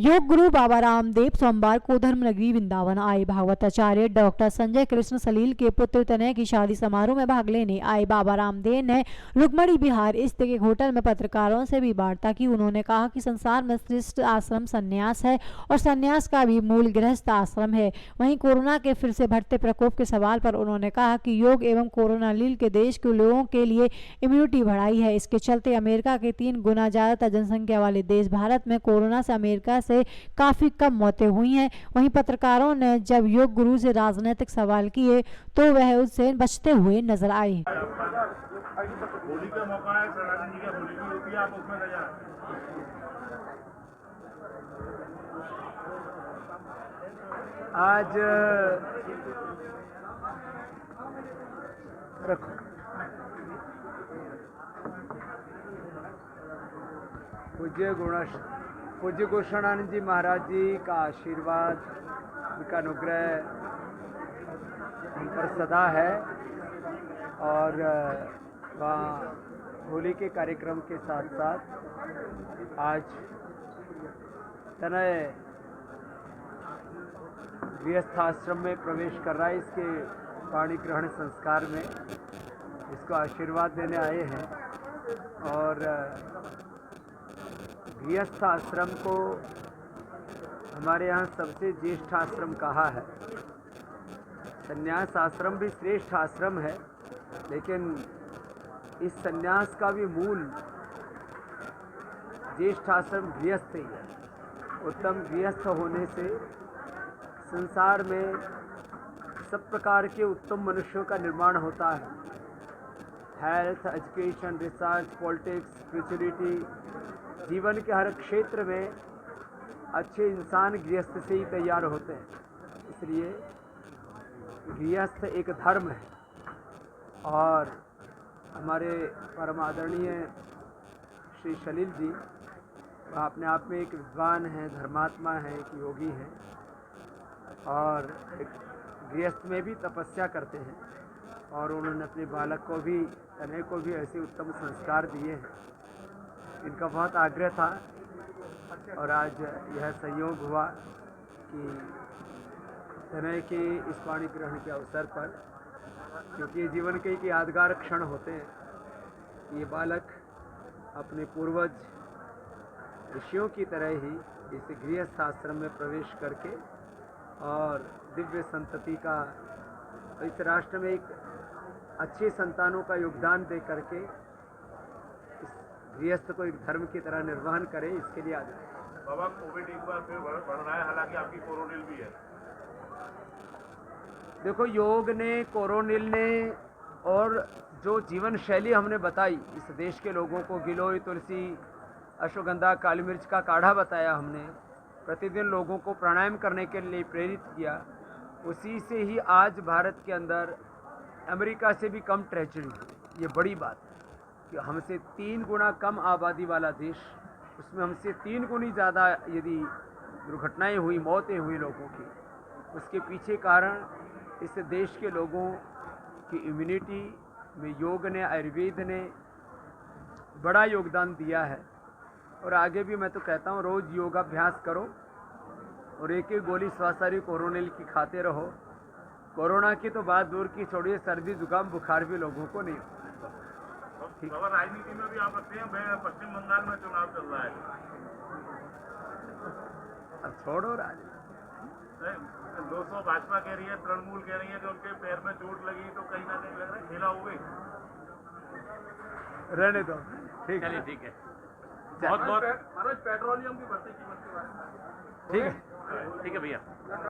योग गुरु बाबा रामदेव सोमवार को धर्मनगरी वृंदावन आए। भागवताचार्य डॉक्टर संजय कृष्ण सलील के पुत्र तनय की शादी समारोह में भाग लेने आए बाबा रामदेव ने रुक्मणी बिहार स्थित एक होटल में पत्रकारों से भी वार्ता की। उन्होंने कहा कि संसार में श्रेष्ठ आश्रम संन्यास है और संन्यास का भी मूल गृहस्थ आश्रम है। वहीं कोरोना के फिर से बढ़ते प्रकोप के सवाल पर उन्होंने कहा कि योग एवं कोरोना लील के देश के लोगों के लिए इम्यूनिटी बढ़ाई है। इसके चलते अमेरिका के 3 गुना ज्यादा जनसंख्या वाले देश भारत में कोरोना से अमेरिका से काफी कम मौतें हुई हैं। वहीं पत्रकारों ने जब योग गुरु से राजनीतिक सवाल किए तो वह उससे बचते हुए नजर आए। होली का मौका है, सनातन जी की होली भी होती है, आप उसमें ले जाएं। आज रखो पूज्य गोषणानंद जी महाराज जी का आशीर्वाद, उनका अनुग्रह हम पर सदा है। और वहाँ होली के कार्यक्रम के साथ साथ आज तनय गृहस्थ आश्रम में प्रवेश कर रहा है। इसके पाणी ग्रहण संस्कार में इसको आशीर्वाद देने आए हैं। और गृहस्थ आश्रम को हमारे यहाँ सबसे ज्येष्ठ आश्रम कहा है। संन्यास आश्रम भी श्रेष्ठ आश्रम है, लेकिन इस संन्यास का भी मूल ज्येष्ठ आश्रम गृहस्थ ही है। उत्तम गृहस्थ होने से संसार में सब प्रकार के उत्तम मनुष्यों का निर्माण होता है। Health, education, research, politics, spirituality, जीवन के हर क्षेत्र में अच्छे इंसान गृहस्थ से ही तैयार होते हैं। इसलिए गृहस्थ एक धर्म है। और हमारे परम आदरणीय श्री सलील जी अपने आप में एक विद्वान हैं, धर्मात्मा हैं, एक योगी हैं और एक गृहस्थ में भी तपस्या करते हैं। और उन्होंने अपने बालक को भी, तनय को भी ऐसे उत्तम संस्कार दिए हैं। इनका बहुत आग्रह था और आज यह संयोग हुआ कि तनय के इस पाणी ग्रहण के अवसर पर, क्योंकि जीवन के एक यादगार क्षण होते हैं। ये बालक अपने पूर्वज ऋषियों की तरह ही इस गृहस्थ आश्रम में प्रवेश करके और दिव्य संतति का, इस राष्ट्र में एक अच्छे संतानों का योगदान दे करके इस गृहस्थ को एक धर्म की तरह निर्वहन करे, इसके लिए आज बाबा कोविड एक बार फिर बढ़ रहा है, हालांकि आपकी कोरोनिल भी है। देखो, योग ने, कोरोनिल ने और जो जीवन शैली हमने बताई इस देश के लोगों को, गिलोय, तुलसी, अश्वगंधा, काली मिर्च का काढ़ा बताया हमने, प्रतिदिन लोगों को प्राणायाम करने के लिए प्रेरित किया, उसी से ही आज भारत के अंदर अमेरिका से भी कम ट्रेजेडी हुई। ये बड़ी बात है कि हमसे 3 गुना कम आबादी वाला देश, उसमें हमसे 3 गुनी ज़्यादा यदि दुर्घटनाएं हुई, मौतें हुई लोगों की, उसके पीछे कारण इस देश के लोगों की इम्यूनिटी में योग ने, आयुर्वेद ने बड़ा योगदान दिया है। और आगे भी मैं तो कहता हूँ, रोज़ योगाभ्यास करो और एक एक गोली स्वास्थ्य कोरोनिल की खाते रहो। कोरोना की तो बात दूर की छोड़िए, सर्दी जुकाम बुखार भी लोगों को नहीं होता। बाबा राजनीति में भी आप रखते हैं, पश्चिम बंगाल में चुनाव चल रहा है। अब छोड़ो राजनीति। 200 भाजपा कह रही है, तृणमूल कह रही है कि उनके पैर में चोट लगी, तो कहीं ना कहीं लग रहा है खेला हो गई। रहने दो, ठीक चलिए, ठीक है। बहुत बहुत पेट्रोलियम की बढ़ती कीमत के बारे में ठीक है ठीक है भैया।